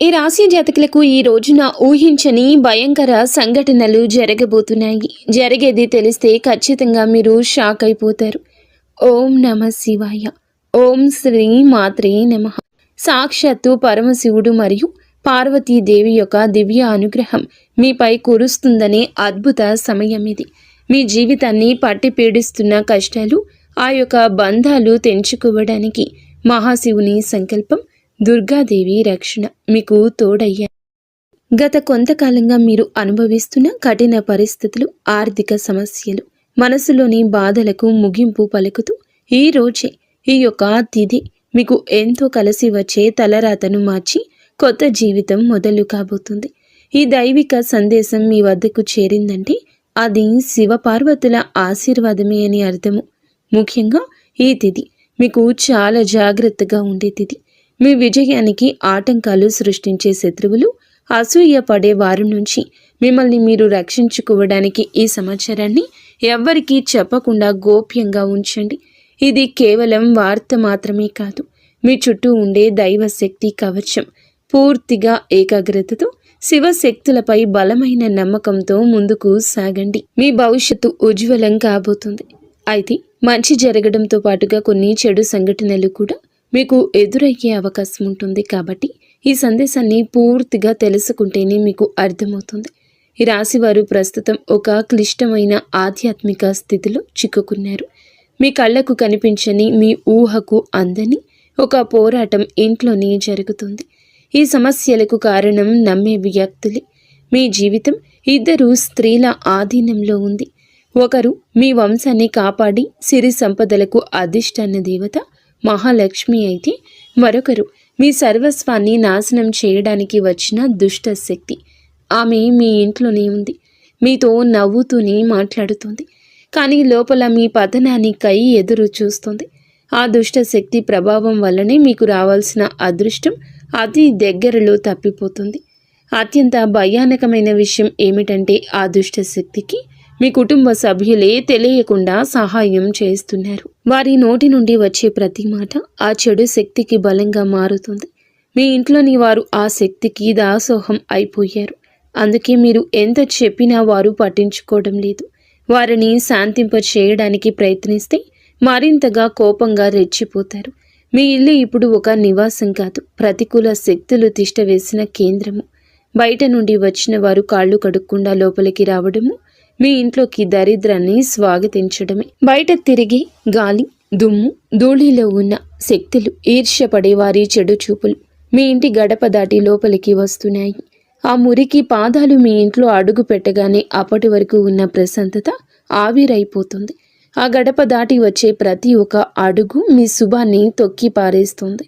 ఈ రాశి జాతకులకు ఈ రోజున ఊహించని భయంకర సంఘటనలు జరగబోతున్నాయి. జరిగేది తెలిస్తే ఖచ్చితంగా మీరు షాక్ అయిపోతారు. ఓం నమ శివాయ. ఓం శ్రీ మాత్రే నమః. సాక్షాత్తు పరమశివుడు మరియు పార్వతీదేవి యొక్క దివ్య అనుగ్రహం మీపై కురుస్తుందనే అద్భుత సమయం ఇది. మీ జీవితాన్ని పట్టి పీడిస్తున్న కష్టాలు, ఆ యొక్క బంధాలు తెంచుకోవడానికి మహాశివుని సంకల్పం, దుర్గాదేవి రక్షణ మీకు తోడయ్యాయి. గత కొంతకాలంగా మీరు అనుభవిస్తున్న కఠిన పరిస్థితులు, ఆర్థిక సమస్యలు, మనసులోని బాధలకు ముగింపు పలుకుతూ ఈ రోజే ఈ యొక్క తిథి మీకు ఎంతో కలిసి వచ్చే తలరాతను మార్చి కొత్త జీవితం మొదలు కాబోతుంది. ఈ దైవిక సందేశం మీ వద్దకు చేరిందంటే అది శివపార్వతుల ఆశీర్వాదమే అని అర్థము. ముఖ్యంగా ఈ తిథి మీకు చాలా జాగ్రత్తగా ఉండే తిథి. మీ విజయానికి ఆటంకాలు సృష్టించే శత్రువులు, అసూయ పడే వారి నుంచి మిమ్మల్ని మీరు రక్షించుకోవడానికి ఈ సమాచారాన్ని ఎవ్వరికీ చెప్పకుండా గోప్యంగా ఉంచండి. ఇది కేవలం వార్త మాత్రమే కాదు, మీ చుట్టూ ఉండే దైవశక్తి కవచం. పూర్తిగా ఏకాగ్రతతో శివశక్తులపై బలమైన నమ్మకంతో ముందుకు సాగండి. మీ భవిష్యత్తు ఉజ్వలం కాబోతుంది. అయితే మంచి జరగడంతో పాటుగా కొన్ని చెడు సంఘటనలు కూడా మీకు ఎదురయ్యే అవకాశం ఉంటుంది. కాబట్టి ఈ సందేశాన్ని పూర్తిగా తెలుసుకుంటేనే మీకు అర్థమవుతుంది. ఈ రాశివారు ప్రస్తుతం ఒక క్లిష్టమైన ఆధ్యాత్మిక స్థితిలో చిక్కుకున్నారు. మీ కళ్ళకు కనిపించని, మీ ఊహకు అందని ఒక పోరాటం ఇంట్లోనే జరుగుతుంది. ఈ సమస్యలకు కారణం నమ్మే వ్యక్తులే. మీ జీవితం ఇద్దరు స్త్రీల ఆధీనంలో ఉంది. ఒకరు మీ వంశాన్ని కాపాడి సిరి సంపదలకు అధిష్టాన దేవత మహాలక్ష్మి అయితే, మరొకరు మీ సర్వస్వాన్ని నాశనం చేయడానికి వచ్చిన దుష్ట శక్తి. ఆమె మీ ఇంట్లోనే ఉంది, మీతో నవ్వుతూనే మాట్లాడుతుంది, కానీ లోపల మీ పతనానికై ఎదురు చూస్తుంది. ఆ దుష్ట శక్తి ప్రభావం వల్లనే మీకు రావాల్సిన అదృష్టం అతి దగ్గరలో తప్పిపోతుంది. అత్యంత భయానకమైన విషయం ఏమిటంటే ఆ దుష్ట శక్తికి మీ కుటుంబ సభ్యులే తెలియకుండా సహాయం చేస్తున్నారు. వారి నోటి నుండి వచ్చే ప్రతి మాట ఆ చెడు శక్తికి బలంగా మారుతుంది. మీ ఇంట్లోని వారు ఆ శక్తికి దాసోహం అయిపోయారు. అందుకే మీరు ఎంత చెప్పినా వారు పట్టించుకోవడం లేదు. వారిని శాంతింప చేయడానికి ప్రయత్నిస్తే మరింతగా కోపంగా రెచ్చిపోతారు. మీ ఇల్లు ఇప్పుడు ఒక నివాసం కాదు, ప్రతికూల శక్తులు తిష్టవేసిన కేంద్రము. బయట నుండి వచ్చిన వారు కాళ్ళు కడుక్కుండా లోపలికి రావడము మీ ఇంట్లోకి దరిద్రాన్ని స్వాగతించడమే. బయట తిరిగి గాలి, దుమ్ము, ధూళిలో ఉన్న శక్తులు, ఈర్ష్యపడే వారి చెడు చూపులు మీ ఇంటి గడప దాటి లోపలికి వస్తున్నాయి. ఆ మురికి పాదాలు మీ ఇంట్లో అడుగు పెట్టగానే అప్పటి వరకు ఉన్న ప్రశాంతత ఆవిరైపోతుంది. ఆ గడప దాటి వచ్చే ప్రతి ఒక్క అడుగు మీ శుభాన్ని తొక్కి పారేస్తుంది.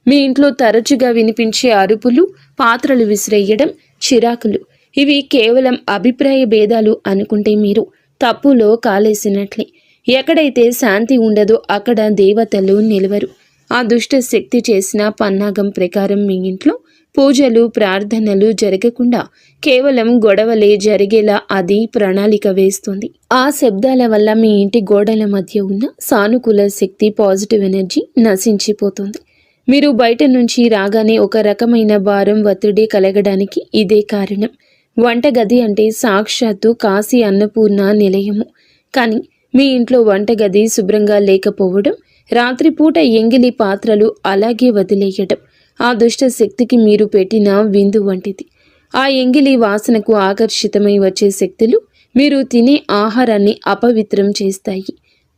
మీ ఇంట్లో తరచుగా వినిపించే అరుపులు, పాత్రలు విసిరేయడం, చిరాకులు, ఇవి కేవలం అభిప్రాయ భేదాలు అనుకుంటే మీరు తప్పులో కాలేసినట్లే. ఎక్కడైతే శాంతి ఉండదో అక్కడ దేవతలు నిలవరు. ఆ దుష్ట శక్తి చేసిన పన్నాగం ప్రకారం మీ ఇంట్లో పూజలు, ప్రార్థనలు జరగకుండా కేవలం గొడవలే జరిగేలా అది ప్రణాళిక వేస్తుంది. ఆ శబ్దాల వల్ల మీ ఇంటి గోడల మధ్య ఉన్న సానుకూల శక్తి, పాజిటివ్ ఎనర్జీ నశించిపోతుంది. మీరు బయట నుంచి రాగానే ఒక రకమైన భారం, ఒత్తిడి కలగడానికి ఇదే కారణం. వంటగది అంటే సాక్షాత్తు కాశీ అన్నపూర్ణ నిలయము. కానీ మీ ఇంట్లో వంటగది శుభ్రంగా లేకపోవడం, రాత్రిపూట ఎంగిలి పాత్రలు అలాగే వదిలేయడం ఆ దుష్ట శక్తికి మీరు పెట్టిన విందు వంటిది. ఆ ఎంగిలి వాసనకు ఆకర్షితమై వచ్చే శక్తులు మీరు తినే ఆహారాన్ని అపవిత్రం చేస్తాయి.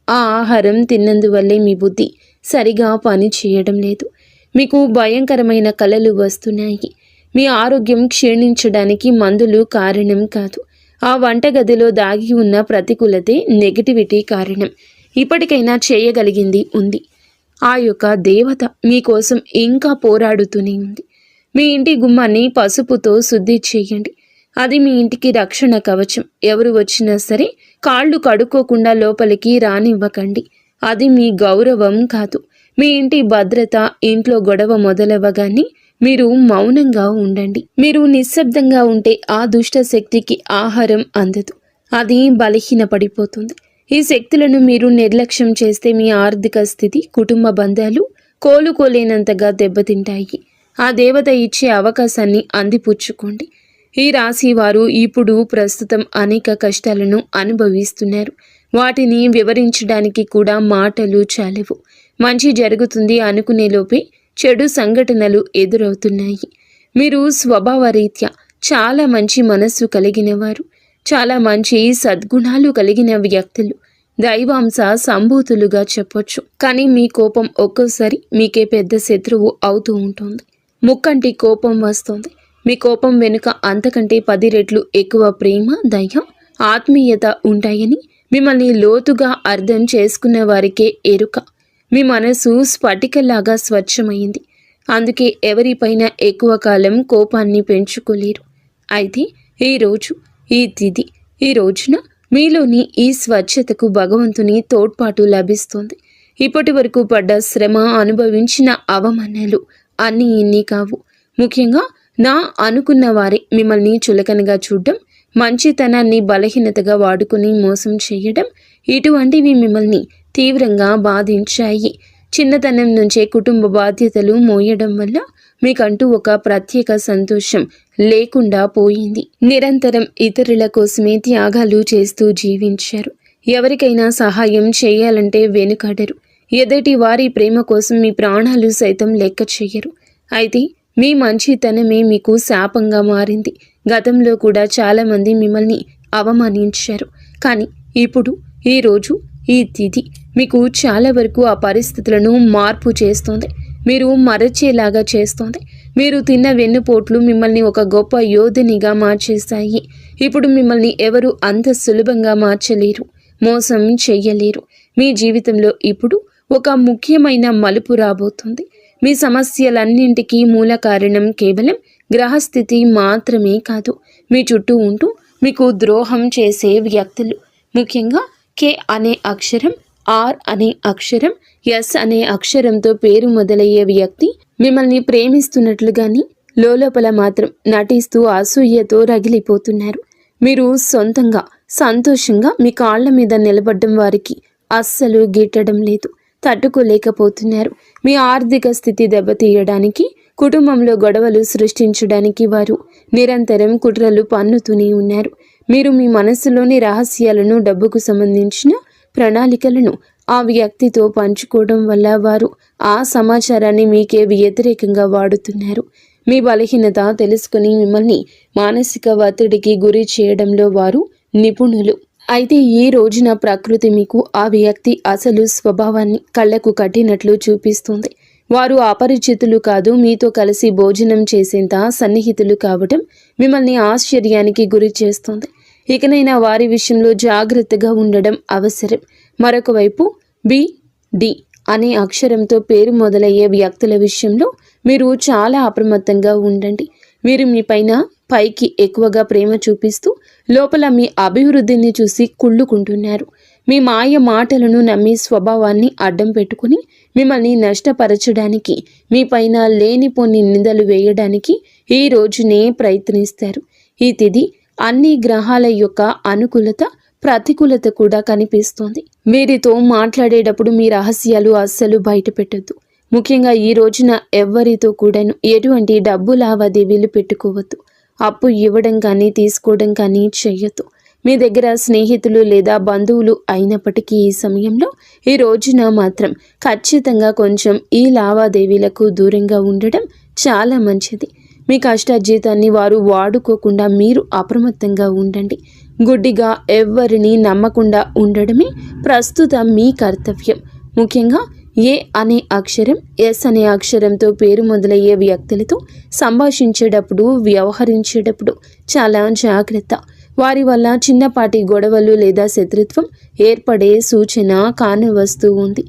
ఆ ఆహారం తిన్నందువల్లే మీ బుద్ధి సరిగా పని చేయడం లేదు. మీకు భయంకరమైన కలలు వస్తున్నాయి. మీ ఆరోగ్యం క్షీణించడానికి మందులు కారణం కాదు. ఆ వంటగదిలో దాగి ఉన్న ప్రతికూలతే, నెగిటివిటీ కారణం. ఇప్పటికైనా చేయగలిగింది ఉంది. ఆ యొక్క దేవత మీకోసం ఇంకా పోరాడుతూనే ఉంది. మీ ఇంటి గుమ్మాన్ని పసుపుతో శుద్ధి చేయండి. అది మీ ఇంటికి రక్షణ కవచం. ఎవరు వచ్చినా సరే కాళ్ళు కడుక్కోకుండా లోపలికి రానివ్వకండి. అది మీ గౌరవం కాదు, మీ ఇంటి భద్రత. ఇంట్లో గొడవ మొదలవ్వగానే మీరు మౌనంగా ఉండండి. మీరు నిశ్శబ్దంగా ఉంటే ఆ దుష్ట శక్తికి ఆహారం అందదు, అది బలహీనపడిపోతుంది. ఈ శక్తులను మీరు నిర్లక్ష్యం చేస్తే మీ ఆర్థిక స్థితి, కుటుంబ బంధాలు కోలుకోలేనంతగా దెబ్బతింటాయి. ఆ దేవత ఇచ్చే అవకాశాన్ని అందిపుచ్చుకోండి. ఈ రాశి వారు ఇప్పుడు ప్రస్తుతం అనేక కష్టాలను అనుభవిస్తున్నారు. వాటిని వివరించడానికి కూడా మాటలు చాలవు. మంచి జరుగుతుంది అనుకునేలోపే చెడు సంఘటనలు ఎదురవుతున్నాయి. మీరు స్వభావరీత్యా చాలా మంచి మనస్సు కలిగిన వారు, చాలా మంచి సద్గుణాలు కలిగిన వ్యక్తులు, దైవాంశ సంభూతులుగా చెప్పొచ్చు. కానీ మీ కోపం ఒక్కోసారి మీకే పెద్ద శత్రువు అవుతూ ఉంటుంది. ముక్కంటి కోపం వస్తుంది. మీ కోపం వెనుక అంతకంటే 10 రెట్లు ఎక్కువ ప్రేమ, దయ, ఆత్మీయత ఉంటాయని మిమ్మల్ని లోతుగా అర్థం చేసుకున్న వారికే ఎరుక. మీ మనసు స్ఫటికలాగా స్వచ్ఛమైంది. అందుకే ఎవరిపైన ఎక్కువ కాలం కోపాన్ని పెంచుకోలేరు. అయితే ఈ తిథి ఈ రోజున మీలోని ఈ స్వచ్ఛతకు భగవంతుని తోడ్పాటు లభిస్తుంది. ఇప్పటి వరకు పడ్డ శ్రమ, అనుభవించిన అవమానాలు అన్నీ ఇన్ని కావు. ముఖ్యంగా నా అనుకున్న వారే మిమ్మల్ని చులకనగా చూడడం, మంచితనాన్ని బలహీనతగా వాడుకుని మోసం చేయడం, ఇటువంటివి మిమ్మల్ని తీవ్రంగా బాధించాయి. చిన్నతనం నుంచే కుటుంబ బాధ్యతలు మోయడం వల్ల మీకంటూ ఒక ప్రత్యేక సంతోషం లేకుండా పోయింది. నిరంతరం ఇతరుల కోసమే త్యాగాలు చేస్తూ జీవించారు. ఎవరికైనా సహాయం చేయాలంటే వెనుకాడరు. ఎదుటి వారి ప్రేమ కోసం మీ ప్రాణాలు సైతం లెక్క చెయ్యరు. అయితే మీ మంచితనమే మీకు శాపంగా మారింది. గతంలో కూడా చాలామంది మిమ్మల్ని అవమానించారు. కానీ ఇప్పుడు ఈ తిథి మీకు చాలా వరకు ఆ పరిస్థితులను మార్పు చేస్తుంది. మీరు మరచేలాగా చేస్తుంది. మీరు తిన్న వెన్నుపోట్లు మిమ్మల్ని ఒక గొప్ప యోధునిగా మార్చేస్తాయి. ఇప్పుడు మిమ్మల్ని ఎవరు అంత సులభంగా మార్చలేరు, మోసం చెయ్యలేరు. మీ జీవితంలో ఇప్పుడు ఒక ముఖ్యమైన మలుపు రాబోతుంది. మీ సమస్యలన్నింటికీ మూల కారణం కేవలం గ్రహస్థితి మాత్రమే కాదు, మీ చుట్టూ ఉంటూ మీకు ద్రోహం చేసే వ్యక్తులు. ముఖ్యంగా కే అనే అక్షరం, ఆర్ అనే అక్షరం, ఎస్ అనే అక్షరంతో పేరు మొదలయ్యే వ్యక్తి మిమ్మల్ని ప్రేమిస్తున్నట్లుగాని లోపల మాత్రం నటిస్తూ అసూయతో రగిలిపోతున్నారు. మీరు సొంతంగా సంతోషంగా మీ కాళ్ల మీద నిలబడ్డం వారికి అస్సలు గిట్టడం లేదు, తట్టుకోలేకపోతున్నారు. మీ ఆర్థిక స్థితి దెబ్బతీయడానికి, కుటుంబంలో గొడవలు సృష్టించడానికి వారు నిరంతరం కుట్రలు పన్నుతూనే ఉన్నారు. మీరు మీ మనస్సులోని రహస్యాలను, డబ్బుకు సంబంధించిన ప్రణాళికలను ఆ వ్యక్తితో పంచుకోవడం వల్ల వారు ఆ సమాచారాన్ని మీకే వ్యతిరేకంగా వాడుతున్నారు. మీ బలహీనత తెలుసుకుని మిమ్మల్ని మానసిక ఒత్తిడికి గురి చేయడంలో వారు నిపుణులు. అయితే ఈ రోజున ప్రకృతి మీకు ఆ వ్యక్తి అసలు స్వభావాన్ని కళ్ళకు కట్టినట్లు చూపిస్తుంది. వారు అపరిచితులు కాదు, మీతో కలిసి భోజనం చేసేంత సన్నిహితులు కావడం మిమ్మల్ని ఆశ్చర్యానికి గురి చేస్తుంది. ఇకనైనా వారి విషయంలో జాగ్రత్తగా ఉండడం అవసరం. మరొక వైపు డి అనే అక్షరంతో పేరు మొదలయ్యే వ్యక్తుల విషయంలో మీరు చాలా అప్రమత్తంగా ఉండండి. వీరు మీ పైకి ఎక్కువగా ప్రేమ చూపిస్తూ లోపల మీ అభివృద్ధిని చూసి కుళ్ళుకుంటున్నారు. మీ మాయ మాటలను నమ్మి స్వభావాన్ని అడ్డం పెట్టుకుని మిమ్మల్ని నష్టపరచడానికి, మీ పైన లేనిపోని నిందలు వేయడానికి ఈ రోజునే ప్రయత్నిస్తారు. ఈ తిథి అన్ని గ్రహాల యొక్క అనుకూలత, ప్రతికూలత కూడా కనిపిస్తోంది. వీరితో మాట్లాడేటప్పుడు మీ రహస్యాలు అస్సలు బయట పెట్టొద్దు. ముఖ్యంగా ఈ రోజున ఎవ్వరితో కూడాను ఎటువంటి డబ్బు లావాదేవీలు పెట్టుకోవద్దు. అప్పు ఇవ్వడం కానీ తీసుకోవడం కానీ చెయ్యొద్దు. మీ దగ్గర స్నేహితులు లేదా బంధువులు అయినప్పటికీ ఈ సమయంలో ఈ రోజున మాత్రం ఖచ్చితంగా కొంచెం ఈ లావాదేవీలకు దూరంగా ఉండడం చాలా మంచిది. మీ కష్టార్జితాన్ని వారు వాడుకోకుండా మీరు అప్రమత్తంగా ఉండండి. గుడ్డిగా ఎవ్వరిని నమ్మకుండా ఉండడమే ప్రస్తుతం మీ కర్తవ్యం. ముఖ్యంగా ఏ అనే అక్షరం, ఎస్ అనే అక్షరంతో పేరు మొదలయ్యే వ్యక్తులతో సంభాషించేటప్పుడు, వ్యవహరించేటప్పుడు చాలా జాగ్రత్త. వారి వల్ల చిన్నపాటి గొడవలు లేదా శత్రుత్వం ఏర్పడే సూచన కానవస్తూ ఉంది.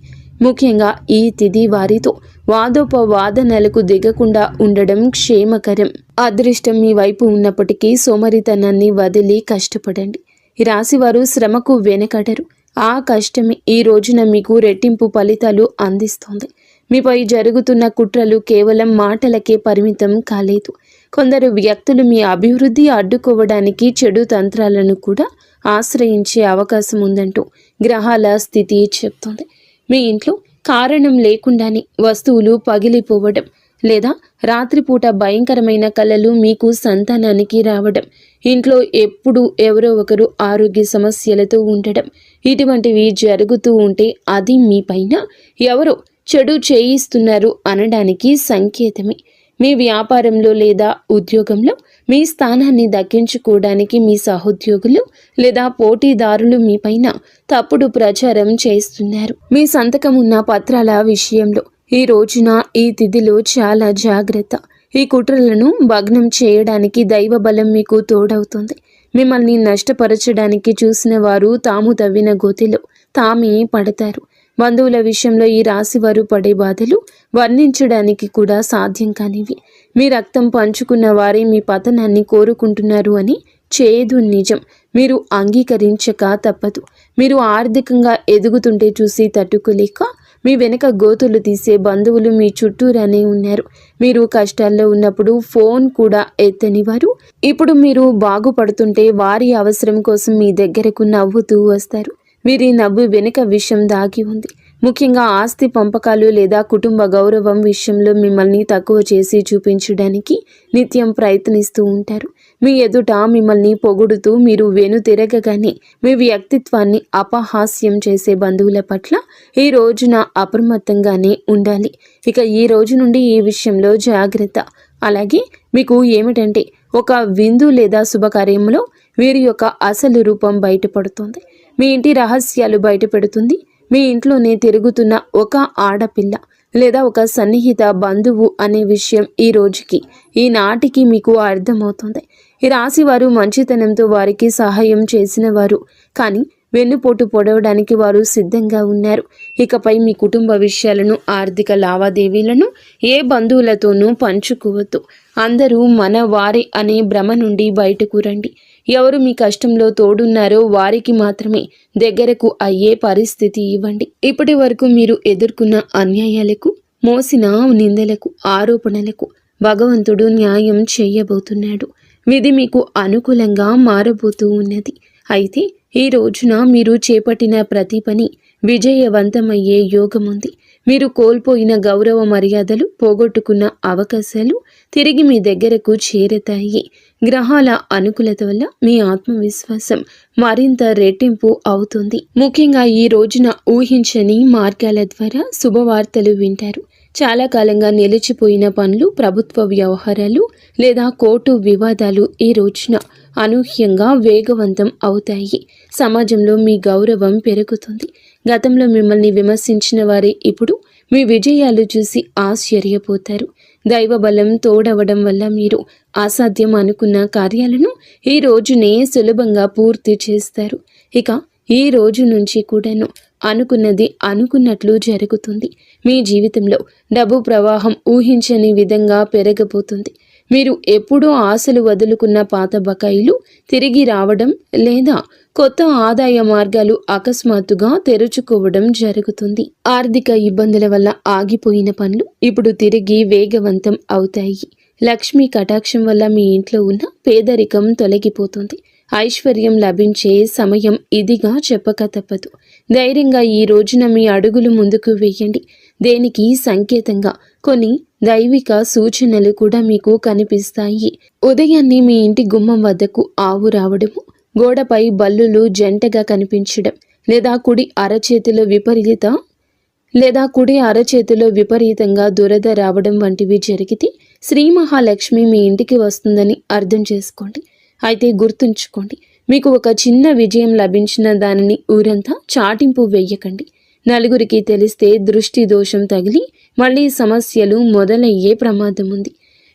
ముఖ్యంగా ఈ తిథి వారితో వాదోపవాదనలకు దిగకుండా ఉండడం క్షేమకరం. అదృష్టం మీ వైపు ఉన్నప్పటికీ సోమరితనాన్ని వదిలి కష్టపడండి. ఈ రాశివారు శ్రమకు వెనకడరు. ఆ కష్టమే ఈ రోజున మీకు రెట్టింపు ఫలితాలు అందిస్తోంది. మీపై జరుగుతున్న కుట్రలు కేవలం మాటలకే పరిమితం కాలేదు. కొందరు వ్యక్తులు మీ అభివృద్ధి అడ్డుకోవడానికి చెడు తంత్రాలను కూడా ఆశ్రయించే అవకాశం ఉందంటూ గ్రహాల స్థితి చెప్తోంది. మీ ఇంట్లో కారణం లేకుండానే వస్తువులు పగిలిపోవడం, లేదా రాత్రిపూట భయంకరమైన కలలు మీకు సంతానానికి రావడం, ఇంట్లో ఎప్పుడు ఎవరో ఒకరు ఆరోగ్య సమస్యలతో ఉండడం, ఇటువంటివి జరుగుతూ ఉంటే అది మీ పైన ఎవరో చెడు చేయిస్తున్నారు అనడానికి సంకేతమే. మీ వ్యాపారంలో లేదా ఉద్యోగంలో మీ స్థానాన్ని దక్కించుకోవడానికి మీ సహోద్యోగులు లేదా పోటీదారులు మీ పైన తప్పుడు ప్రచారం చేస్తున్నారు. మీ సంతకం ఉన్న పత్రాల విషయంలో ఈ రోజున ఈ తిథిలో చాలా జాగ్రత్త. ఈ కుట్రలను భగ్నం చేయడానికి దైవ బలం మీకు తోడవుతుంది. మిమ్మల్ని నష్టపరచడానికి చూసిన వారు తాము తవ్విన గోతిలో తామే పడతారు. బంధువుల విషయంలో ఈ రాశి వారు పడే బాధలు వర్ణించడానికి కూడా సాధ్యం కానివి. మీ రక్తం పంచుకున్న వారే మీ పతనాన్ని కోరుకుంటున్నారు అని చేదు నిజం. మీరు అంగీకరించక తప్పదు. మీరు ఆర్థికంగా ఎదుగుతుంటే చూసి తట్టుకోలేక మీ వెనక గోతులు తీసే బంధువులు మీ చుట్టూరానే ఉన్నారు. మీరు కష్టాల్లో ఉన్నప్పుడు ఫోన్ కూడా ఎత్తని వారు ఇప్పుడు మీరు బాగుపడుతుంటే వారి అవసరం కోసం మీ దగ్గరకు నవ్వుతూ వస్తారు. వీరి నవ్వు వెనుక విషయం దాగి ఉంది. ముఖ్యంగా ఆస్తి పంపకాలు లేదా కుటుంబ గౌరవం విషయంలో మిమ్మల్ని తక్కువ చేసి చూపించడానికి నిత్యం ప్రయత్నిస్తూ ఉంటారు. మీ ఎదుట మిమ్మల్ని పొగుడుతూ మీరు వెనుతిరగగానే మీ వ్యక్తిత్వాన్ని అపహాస్యం చేసే బంధువుల పట్ల ఈ రోజున అప్రమత్తంగానే ఉండాలి. ఇక ఈ రోజు నుండి ఈ విషయంలో జాగ్రత్త. అలాగే మీకు ఏమిటంటే ఒక విందు లేదా శుభకార్యంలో వీరి యొక్క అసలు రూపం బయటపడుతుంది. మీ ఇంటి రహస్యాలు బయటపెడుతుంది. మీ ఇంట్లోనే తిరుగుతున్న ఒక ఆడపిల్ల లేదా ఒక సన్నిహిత బంధువు అనే విషయం ఈ రోజుకి ఈనాటికి మీకు అర్థమవుతుంది. ఈ రాశి వారు మంచితనంతో వారికి సహాయం చేసిన వారు, కానీ వెన్నుపోటు పొడవడానికి వారు సిద్ధంగా ఉన్నారు. ఇకపై మీ కుటుంబ విషయాలను, ఆర్థిక లావాదేవీలను ఏ బంధువులతోనూ పంచుకోవద్దు. అందరూ మన వారే అనే భ్రమ నుండి బయటకు రండి. ఎవరు మీ కష్టంలో తోడున్నారో వారికి మాత్రమే దగ్గరకు అయ్యే పరిస్థితి ఇవ్వండి. ఇప్పటి వరకు మీరు ఎదుర్కొన్న అన్యాయాలకు, మోసిన నిందలకు, ఆరోపణలకు భగవంతుడు న్యాయం చేయబోతున్నాడు. విధి మీకు అనుకూలంగా మారబోతూ ఉన్నది. అయితే ఈ రోజున మీరు చేపట్టిన ప్రతి పని విజయవంతమయ్యే యోగం ఉంది. మీరు కోల్పోయిన గౌరవ మర్యాదలు, పోగొట్టుకున్న అవకాశాలు తిరిగి మీ దగ్గరకు చేరతాయి. గ్రహాల అనుకూలత వల్ల మీ ఆత్మవిశ్వాసం మరింత రెట్టింపు అవుతుంది. ముఖ్యంగా ఈ రోజున ఊహించని మార్గాల ద్వారా శుభవార్తలు వింటారు. చాలా కాలంగా నిలిచిపోయిన పనులు, ప్రభుత్వ వ్యవహారాలు లేదా కోర్టు వివాదాలు ఈ రోజున అనూహ్యంగా వేగవంతం అవుతాయి. సమాజంలో మీ గౌరవం పెరుగుతుంది. గతంలో మిమ్మల్ని విమర్శించిన వారే ఇప్పుడు మీ విజయాలు చూసి ఆశ్చర్యపోతారు. దైవ బలం తోడవడం వల్ల మీరు అసాధ్యం అనుకున్న కార్యాలను ఈ రోజునే సులభంగా పూర్తి చేస్తారు. ఇక ఈ రోజు నుంచి కూడాను అనుకున్నది అనుకున్నట్లు జరుగుతుంది. మీ జీవితంలో డబ్బు ప్రవాహం ఊహించని విధంగా పెరగబోతుంది. మీరు ఎప్పుడూ ఆశలు వదులుకున్న పాత బకాయిలు తిరిగి రావడం లేదా కొత్త ఆదాయ మార్గాలు అకస్మాత్తుగా తెరుచుకోవడం జరుగుతుంది. ఆర్థిక ఇబ్బందుల వల్ల ఆగిపోయిన పనులు ఇప్పుడు తిరిగి వేగవంతం అవుతాయి. లక్ష్మీ కటాక్షం వల్ల మీ ఇంట్లో ఉన్న పేదరికం తొలగిపోతుంది. ఐశ్వర్యం లభించే సమయం ఇదిగా చెప్పక తప్పదు. ధైర్యంగా ఈ రోజున మీ అడుగులు ముందుకు వేయండి. దేనికి సంకేతంగా కొన్ని దైవిక సూచనలు కూడా మీకు కనిపిస్తాయి. ఉదయాన్నే మీ ఇంటి గుమ్మం వద్దకు ఆవు రావడము, గోడపై బల్లులు జంటగా కనిపించడం, లేదా కుడి అరచేతిలో విపరీతంగా దురద రావడం వంటివి జరిగితే శ్రీ మహాలక్ష్మి మీ ఇంటికి వస్తుందని అర్థం చేసుకోండి. అయితే గుర్తుంచుకోండి, మీకు ఒక చిన్న విజయం లభించిన దానిని ఊరంతా చాటింపు వేయకండి. నలుగురికి తెలిస్తే దృష్టి దోషం తగిలి మళ్ళీ సమస్యలు మొదలయ్యే ప్రమాదం ఉంది.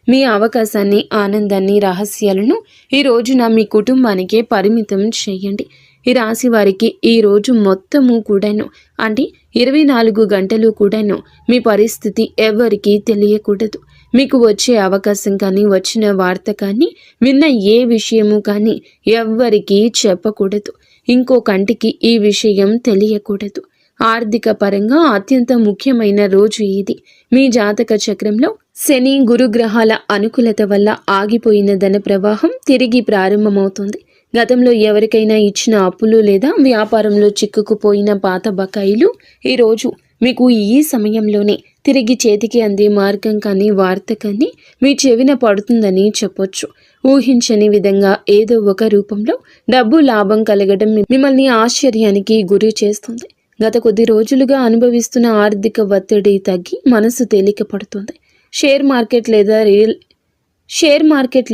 మీ అవకాశాన్ని, ఆనందాన్ని, రహస్యాలను ఈ రోజున మీ కుటుంబానికే పరిమితం చేయండి. ఈ రాశి వారికి ఈ రోజు మొత్తము కూడాను, అంటే 24 గంటలు కూడాను మీ పరిస్థితి ఎవరికీ తెలియకూడదు. మీకు వచ్చే అవకాశం కానీ, వచ్చిన వార్త కానీ, విన్న ఏ విషయము కానీ ఎవ్వరికీ చెప్పకూడదు. ఇంకో కంటికి ఈ విషయం తెలియకూడదు. ఆర్థిక పరంగా అత్యంత ముఖ్యమైన రోజు ఇది. మీ జాతక చక్రంలో శని, గురుగ్రహాల అనుకూలత వల్ల ఆగిపోయిన ధన ప్రవాహం తిరిగి ప్రారంభమవుతుంది. గతంలో ఎవరికైనా ఇచ్చిన అప్పులు లేదా వ్యాపారంలో చిక్కుకుపోయిన పాత బకాయిలు ఈరోజు మీకు ఈ సమయంలోనే తిరిగి చేతికి అందే మార్గం కానీ వార్త కానీ మీ చెవిన పడుతుందని చెప్పొచ్చు. ఊహించని విధంగా ఏదో ఒక రూపంలో డబ్బు లాభం కలగడం మిమ్మల్ని ఆశ్చర్యానికి గురి చేస్తుంది. గత కొద్ది రోజులుగా అనుభవిస్తున్న ఆర్థిక ఒత్తిడి తగ్గి మనసు తేలిక పడుతుంది. షేర్ మార్కెట్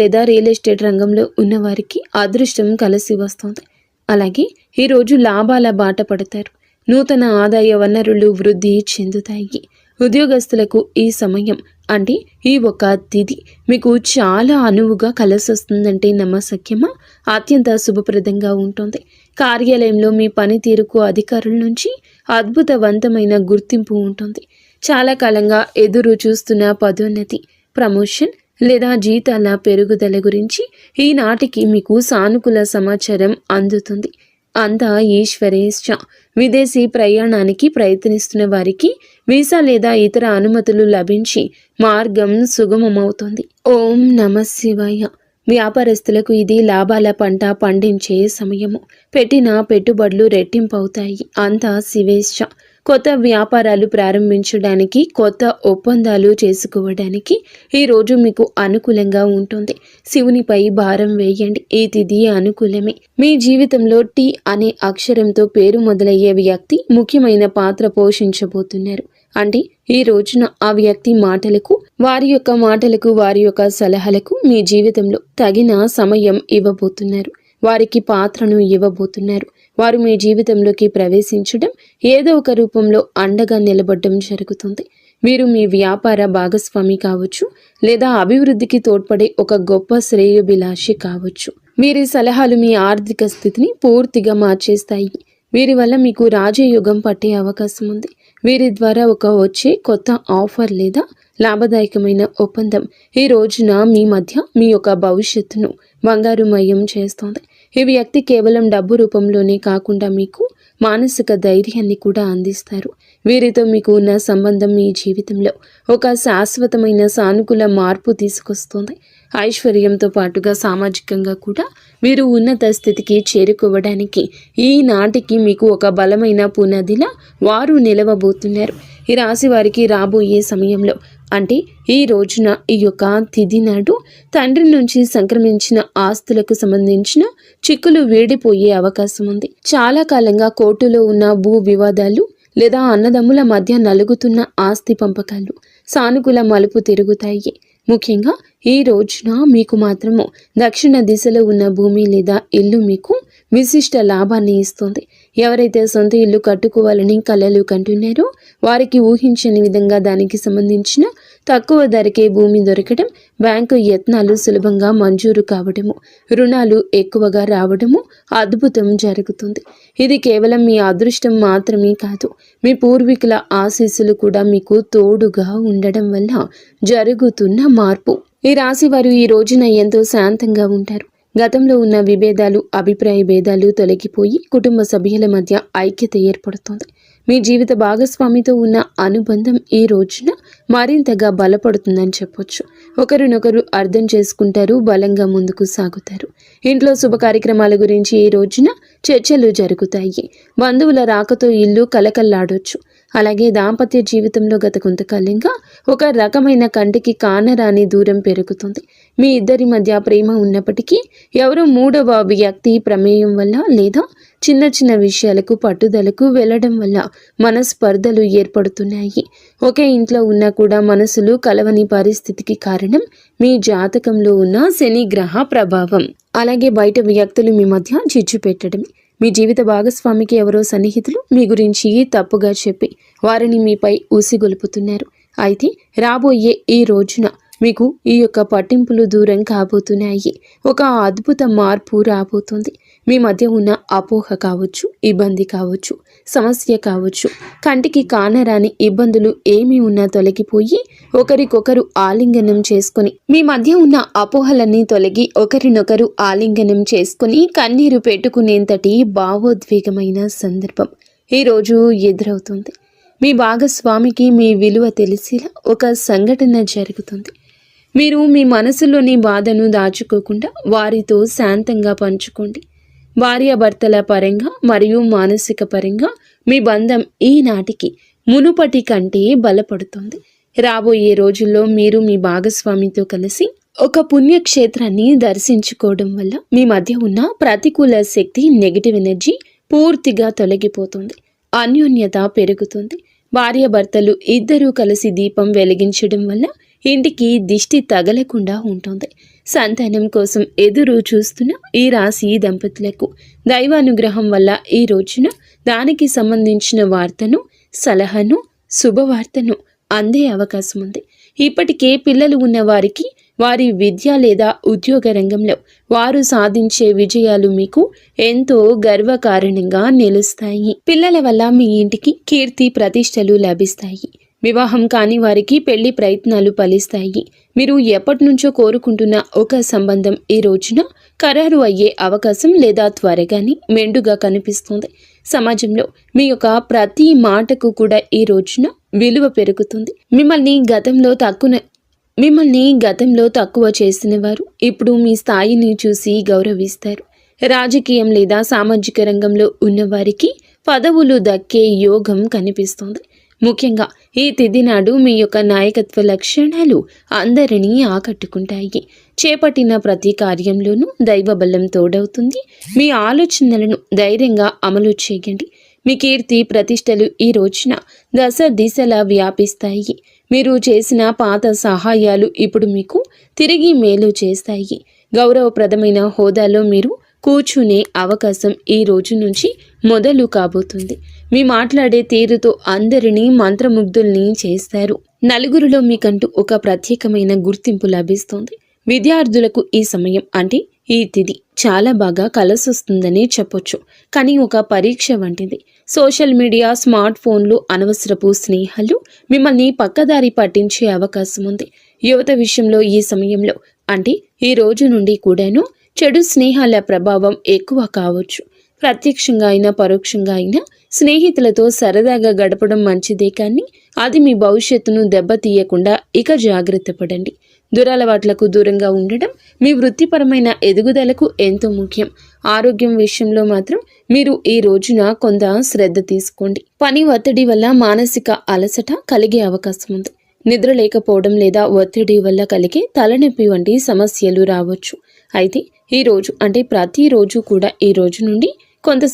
లేదా రియల్ ఎస్టేట్ రంగంలో ఉన్నవారికి అదృష్టం కలిసి వస్తుంది. అలాగే ఈరోజు లాభాల బాట పడతారు. నూతన ఆదాయ వనరులు వృద్ధి చెందుతాయి. ఉద్యోగస్తులకు ఈ సమయం అంటే ఈ ఒక తిథి మీకు చాలా అనువుగా కలిసొస్తుందంటే నమ్మశక్యమా? అత్యంత శుభప్రదంగా ఉంటుంది. కార్యాలయంలో మీ పనితీరుకు అధికారుల నుంచి అద్భుతవంతమైన గుర్తింపు ఉంటుంది. చాలా కాలంగా ఎదురు చూస్తున్న పదోన్నతి, ప్రమోషన్ లేదా జీతాల పెరుగుదల గురించి ఈనాటికి మీకు సానుకూల సమాచారం అందుతుంది. అంతా ఈశ్వరేచ్ఛ. విదేశీ ప్రయాణానికి ప్రయత్నిస్తున్న వారికి వీసా లేదా ఇతర అనుమతులు లభించి మార్గం సుగమమవుతుంది. ఓం నమః శివాయ. వ్యాపారస్తులకు ఇది లాభాల పంట పండించే సమయము. పెట్టిన పెట్టుబడులు రెట్టింపవుతాయి. అంతా శివేచ్ఛ. కొత్త వ్యాపారాలు ప్రారంభించడానికి, కొత్త ఒప్పందాలు చేసుకోవడానికి ఈరోజు మీకు అనుకూలంగా ఉంటుంది. శివునిపై భారం వేయండి. ఈ తిథి అనుకూలమే. మీ జీవితంలో టీ అనే అక్షరంతో పేరు మొదలయ్యే వ్యక్తి ముఖ్యమైన పాత్ర పోషించబోతున్నారు. అంటే ఈ రోజున ఆ వ్యక్తి మాటలకు, వారి యొక్క సలహాలకు మీ జీవితంలో తగిన సమయం ఇవ్వబోతున్నారు. వారికి పాత్రను ఇవ్వబోతున్నారు. వారు మీ జీవితంలోకి ప్రవేశించడం, ఏదో ఒక రూపంలో అండగా నిలబడడం జరుగుతుంది. మీరు మీ వ్యాపార భాగస్వామి కావచ్చు, లేదా అభివృద్ధికి తోడ్పడే ఒక గొప్ప శ్రేయోభిలాషి కావచ్చు. వీరి సలహాలు మీ ఆర్థిక స్థితిని పూర్తిగా మార్చేస్తాయి. వీరి వల్ల మీకు రాజయోగం పట్టే అవకాశం ఉంది. వీరి ద్వారా వచ్చే కొత్త ఆఫర్ లేదా లాభదాయకమైన ఒప్పందం ఈ రోజున మీ మధ్య మీ యొక్క భవిష్యత్తును బంగారుమయం చేస్తోంది. ఈ వ్యక్తి కేవలం డబ్బు రూపంలోనే కాకుండా మీకు మానసిక ధైర్యాన్ని కూడా అందిస్తారు. వీరితో మీకు ఉన్న సంబంధం మీ జీవితంలో ఒక శాశ్వతమైన సానుకూల మార్పు తీసుకొస్తుంది. ఐశ్వర్యంతో పాటుగా సామాజికంగా కూడా మీరు ఉన్నత స్థితికి చేరుకోవడానికి ఈనాటికి మీకు ఒక బలమైన పునాదిలా వారు నిలవబోతున్నారు. ఈ రాశి వారికి రాబోయే సమయంలో అంటే ఈ రోజున ఈ యొక్క తిథి నాడు తండ్రి నుంచి సంక్రమించిన ఆస్తులకు సంబంధించిన చిక్కులు వీడిపోయే అవకాశం ఉంది. చాలా కాలంగా కోర్టులో ఉన్న భూ వివాదాలు లేదా అన్నదమ్ముల మధ్య నలుగుతున్న ఆస్తి పంపకాలు సానుకూల మలుపు తిరుగుతాయి. ముఖ్యంగా ఈ రోజున మీకు మాత్రము దక్షిణ దిశలో ఉన్న భూమి లేదా ఇల్లు మీకు విశిష్ట లాభాన్ని ఇస్తుంది. ఎవరైతే సొంత ఇల్లు కట్టుకోవాలని కలలు కంటున్నారో వారికి ఊహించని విధంగా దానికి సంబంధించిన తక్కువ ధరకే భూమి దొరకడం, బ్యాంకు యత్నాలు సులభంగా మంజూరు కావడము, రుణాలు ఎక్కువగా రావడము అద్భుతం జరుగుతుంది. ఇది కేవలం మీ అదృష్టం మాత్రమే కాదు, మీ పూర్వీకుల ఆశీస్సులు కూడా మీకు తోడుగా ఉండడం వల్ల జరుగుతున్న మార్పు. ఈ రాశి వారు ఈ రోజున ఎంతో శాంతంగా ఉంటారు. గతంలో ఉన్న విభేదాలు, అభిప్రాయ భేదాలు తొలగిపోయి కుటుంబ సభ్యుల మధ్య ఐక్యత ఏర్పడుతుంది. మీ జీవిత భాగస్వామితో ఉన్న అనుబంధం ఈ రోజున మరింతగా బలపడుతుందని చెప్పొచ్చు. ఒకరినొకరు అర్థం చేసుకుంటారు, బలంగా ముందుకు సాగుతారు. ఇంట్లో శుభ కార్యక్రమాల గురించి ఈ రోజున చర్చలు జరుగుతాయి. బంధువుల రాకతో ఇల్లు కలకల్లాడొచ్చు. అలాగే దాంపత్య జీవితంలో గత కొంతకాలంగా ఒక రకమైన కంటికి కానరాని దూరం పెరుగుతుంది. మీ ఇద్దరి మధ్య ప్రేమ ఉన్నప్పటికీ ఎవరో మూడవ వ్యక్తి ప్రమేయం వల్ల లేదా చిన్న చిన్న విషయాలకు పట్టుదలకు వెళ్లడం వల్ల మనస్పర్ధలు ఏర్పడుతున్నాయి. ఒకే ఇంట్లో ఉన్నా కూడా మనసులు కలవని పరిస్థితికి కారణం మీ జాతకంలో ఉన్న శని గ్రహ ప్రభావం. అలాగే బయట వ్యక్తులు మీ మధ్య చిచ్చు పెట్టడమే. మీ జీవిత భాగస్వామికి ఎవరో సన్నిహితులు మీ గురించి తప్పుగా చెప్పి వారిని మీపై ఊసిగొలుపుతున్నారు. అయితే రాబోయే ఈ రోజున మీకు ఈ యొక్క పట్టింపులు దూరం కాబోతున్నాయి. ఒక అద్భుత మార్పు రాబోతుంది. మీ మధ్య ఉన్న అపోహ కావచ్చు, ఇబ్బంది కావచ్చు, సమస్య కావచ్చు, కంటికి కానరాని ఇబ్బందులు ఏమి ఉన్నా తొలగిపోయి ఒకరికొకరు ఆలింగనం చేసుకొని మీ మధ్య ఉన్న అపోహలన్నీ తొలగి ఒకరినొకరు ఆలింగనం చేసుకుని కన్నీరు పెట్టుకునేంతటి భావోద్వేగమైన సందర్భం ఈరోజు ఎదురవుతుంది. మీ భాగస్వామికి మీ విలువ తెలిసేలా ఒక సంఘటన జరుగుతుంది. మీరు మీ మనసులోని బాధను దాచుకోకుండా వారితో శాంతంగా పంచుకోండి. భార్యాభర్తల పరంగా మరియు మానసిక పరంగా మీ బంధం ఈనాటికి మునుపటి కంటే బలపడుతుంది. రాబోయే రోజుల్లో మీరు మీ భాగస్వామితో కలిసి ఒక పుణ్యక్షేత్రాన్ని దర్శించుకోవడం వల్ల మీ మధ్య ఉన్న ప్రతికూల శక్తి, నెగిటివ్ ఎనర్జీ పూర్తిగా తొలగిపోతుంది. అన్యోన్యత పెరుగుతుంది. భార్యాభర్తలు ఇద్దరూ కలిసి దీపం వెలిగించడం వల్ల ఇంటికి దిష్టి తగలకుండా ఉంటుంది. సంతానం కోసం ఎదురు చూస్తున్న ఈ రాశి దంపతులకు దైవానుగ్రహం వల్ల ఈ రోజున దానికి సంబంధించిన వార్తను, సలహాను, శుభవార్తను అందే అవకాశం ఉంది. ఇప్పటికే పిల్లలు ఉన్న వారికి వారి విద్య లేదా ఉద్యోగ రంగంలో వారు సాధించే విజయాలు మీకు ఎంతో గర్వకారణంగా నిలుస్తాయి. పిల్లల వల్ల మీ ఇంటికి కీర్తి ప్రతిష్టలు లభిస్తాయి. వివాహం కాని వారికి పెళ్లి ప్రయత్నాలు ఫలిస్తాయి. మీరు ఎప్పటి నుంచో కోరుకుంటున్న ఒక సంబంధం ఈ రోజున ఖరారు అయ్యే అవకాశం లేదా త్వరగానే మెండుగా కనిపిస్తుంది. సమాజంలో మీ యొక్క ప్రతి మాటకు కూడా ఈ రోజున విలువ పెరుగుతుంది. మిమ్మల్ని గతంలో తక్కువ చేసిన వారు ఇప్పుడు మీ స్థాయిని చూసి గౌరవిస్తారు. రాజకీయం లేదా సామాజిక రంగంలో ఉన్నవారికి పదవులు దక్కే యోగం కనిపిస్తుంది. ముఖ్యంగా ఈ తిథి నాడు మీ యొక్క నాయకత్వ లక్షణాలు అందరినీ ఆకట్టుకుంటాయి. చేపట్టిన ప్రతి కార్యంలోనూ దైవబలం తోడవుతుంది. మీ ఆలోచనలను ధైర్యంగా అమలు చేయండి. మీ కీర్తి ప్రతిష్టలు ఈ రోజున దశ దిశలా వ్యాపిస్తాయి. మీరు చేసిన పాత సహాయాలు ఇప్పుడు మీకు తిరిగి మేలు చేస్తాయి. గౌరవప్రదమైన హోదాలో మీరు కూర్చునే అవకాశం ఈ రోజు నుంచి మొదలు కాబోతుంది. మీ మాట్లాడే తీరుతో అందరినీ మంత్రముగ్ధుల్ని చేస్తారు. నలుగురిలో మీకంటూ ఒక ప్రత్యేకమైన గుర్తింపు లభిస్తుంది. విద్యార్థులకు ఈ సమయం అంటే ఈ తిథి చాలా బాగా కలిసొస్తుందని చెప్పొచ్చు. కానీ ఒక పరీక్ష వంటిది. సోషల్ మీడియా, స్మార్ట్ ఫోన్లు, అనవసరపు స్నేహాలు మిమ్మల్ని పక్కదారి పట్టించే అవకాశం ఉంది. యువత విషయంలో ఈ సమయంలో అంటే ఈ రోజు నుండి కూడాను చెడు స్నేహాల ప్రభావం ఎక్కువ కావచ్చు. ప్రత్యక్షంగా అయినా పరోక్షంగా అయినా స్నేహితులతో సరదాగా గడపడం మంచిదే, కానీ అది మీ భవిష్యత్తును దెబ్బతీయకుండా ఇక జాగ్రత్త పడండి. దురలవాట్లకు దూరంగా ఉండడం మీ వృత్తిపరమైన ఎదుగుదలకు ఎంతో ముఖ్యం. ఆరోగ్యం విషయంలో మాత్రం మీరు ఈ రోజున కొంత శ్రద్ధ తీసుకోండి. పని ఒత్తిడి వల్ల మానసిక అలసట కలిగే అవకాశం ఉంది. నిద్ర లేకపోవడం లేదా ఒత్తిడి వల్ల కలిగే తలనొప్పి వంటి సమస్యలు రావచ్చు. అయితే ఈ రోజు అంటే ప్రతిరోజు కూడా ఈ రోజు నుండి కొంత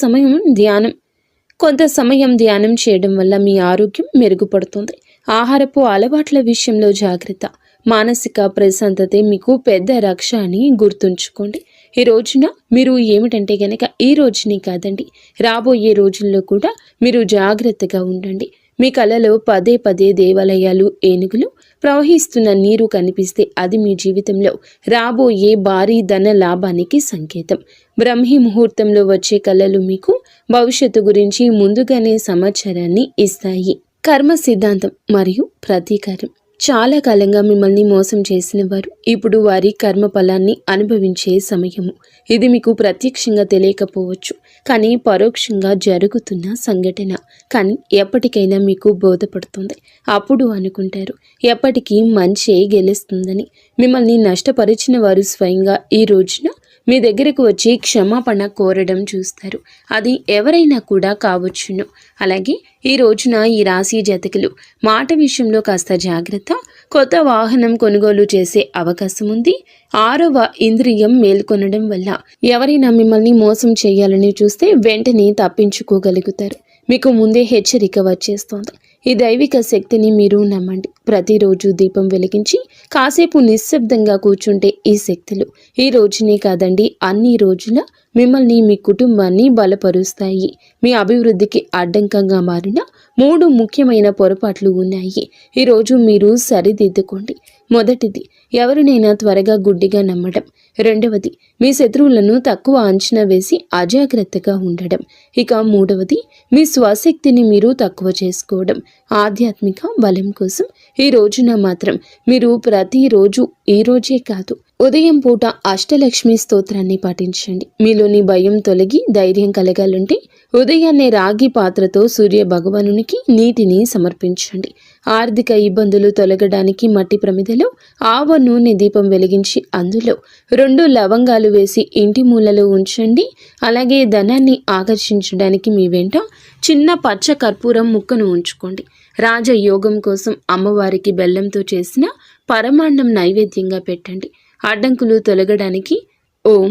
సమయం ధ్యానం చేయడం వల్ల మీ ఆరోగ్యం మెరుగుపడుతుంది. ఆహారపు అలవాట్ల విషయంలో జాగ్రత్త. మానసిక ప్రశాంతతే మీకు పెద్ద రక్ష అని గుర్తుంచుకోండి. ఈ రోజున మీరు ఏమిటంటే గనక ఈ రోజుని కాదండి, రాబోయే రోజుల్లో కూడా మీరు జాగ్రత్తగా ఉండండి. మీ కలలో పదే పదే దేవాలయాలు, ఏనుగులు, ప్రవహిస్తున్న నీరు కనిపిస్తే అది మీ జీవితంలో రాబోయే భారీ ధన లాభానికి సంకేతం. బ్రహ్మీ ముహూర్తంలో వచ్చే కళలు మీకు భవిష్యత్తు గురించి ముందుగానే సమాచారాన్ని ఇస్తాయి. కర్మ సిద్ధాంతం మరియు ప్రతీకారం. చాలా కాలంగా మిమ్మల్ని మోసం చేసిన వారు ఇప్పుడు వారి కర్మ ఫలాన్ని అనుభవించే సమయము. ఇది మీకు ప్రత్యక్షంగా తెలియకపోవచ్చు, కానీ పరోక్షంగా జరుగుతున్న సంఘటన. కానీ ఎప్పటికైనా మీకు బోధపడుతుంది. అప్పుడు అనుకుంటారు ఎప్పటికీ మంచే గెలుస్తుందని. మిమ్మల్ని నష్టపరిచిన వారు స్వయంగా ఈ రోజున మీ దగ్గరకు వచ్చి క్షమాపణ కోరడం చూస్తారు. అది ఎవరైనా కూడా కావచ్చును. అలాగే ఈ రోజున ఈ రాశి జాతకులు మాట విషయంలో కాస్త జాగ్రత్త. కొత్త వాహనం కొనుగోలు చేసే అవకాశం ఉంది. 6వ ఇంద్రియం మేల్కొనడం వల్ల ఎవరైనా మిమ్మల్ని మోసం చేయాలని చూస్తే వెంటనే తప్పించుకోగలుగుతారు. మీకు ముందే హెచ్చరిక వచ్చేస్తోంది. ఈ దైవిక శక్తిని మీరు నమ్మండి. ప్రతిరోజు దీపం వెలిగించి కాసేపు నిశ్శబ్దంగా కూర్చుంటే ఈ శక్తులు ఈ రోజునే కాదండి, అన్ని రోజుల మిమ్మల్ని, మీ కుటుంబాన్ని బలపరుస్తాయి. మీ అభివృద్ధికి అడ్డంకంగా మారిన 3 ముఖ్యమైన పొరపాట్లు ఉన్నాయి. ఈరోజు మీరు సరిదిద్దుకోండి. మొదటిది, ఎవరినైనా త్వరగా గుడ్డిగా నమ్మడం. రెండవది, మీ శత్రువులను తక్కువ అంచనా వేసి అజాగ్రత్తగా ఉండడం. ఇక మూడవది, మీ స్వశక్తిని మీరు తక్కువ చేసుకోవడం. ఆధ్యాత్మిక బలం కోసం ఈ రోజున మాత్రం మీరు ప్రతిరోజు, ఈ రోజే కాదు, ఉదయం పూట అష్టలక్ష్మి స్తోత్రాన్ని పాటించండి. మీలోని భయం తొలగి ధైర్యం కలగాలంటే ఉదయాన్నే రాగి పాత్రతో సూర్య భగవానునికి నీటిని సమర్పించండి. ఆర్థిక ఇబ్బందులు తొలగడానికి మట్టి ప్రమిదలో ఆవ నూనె దీపం వెలిగించి అందులో 2 లవంగాలు వేసి ఇంటి మూలలో ఉంచండి. అలాగే ధనాన్ని ఆకర్షించడానికి మీ వెంట చిన్న పచ్చ కర్పూరం ముక్కను ఉంచుకోండి. రాజయోగం కోసం అమ్మవారికి బెల్లంతో చేసిన పరమాన్నం నైవేద్యంగా పెట్టండి. అడ్డంకులు తొలగడానికి ఓం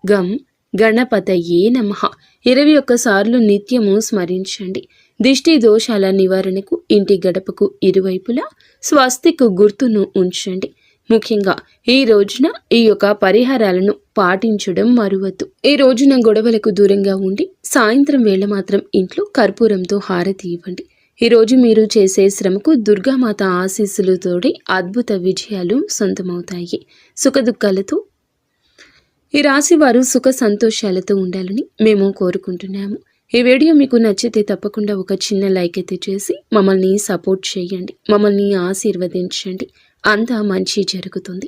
గం గణపతయే నమః 21 సార్లు నిత్యము స్మరించండి. దిష్టి దోషాల నివారణకు ఇంటి గడపకు ఇరువైపులా స్వస్తిక్ గుర్తును ఉంచండి. ముఖ్యంగా ఈ రోజున ఈ యొక్క పరిహారాలను పాటించడం మరువద్దు. ఈ రోజున గొడవలకు దూరంగా ఉండి సాయంత్రం వేళ మాత్రం ఇంట్లో కర్పూరంతో హారతి ఇవ్వండి. ఈ రోజు మీరు చేసే శ్రమకు దుర్గామాత ఆశీస్సులతోటి అద్భుత విజయాలు సొంతమవుతాయి. సుఖదుఖాలతో ఈ రాశి వారు సుఖ సంతోషాలతో ఉండాలని మేము కోరుకుంటున్నాము. ఈ వీడియో మీకు నచ్చితే తప్పకుండా ఒక చిన్న లైక్ అయితే చేసి మమ్మల్ని సపోర్ట్ చేయండి. మమ్మల్ని ఆశీర్వదించండి. అంతా మంచి జరుగుతుంది.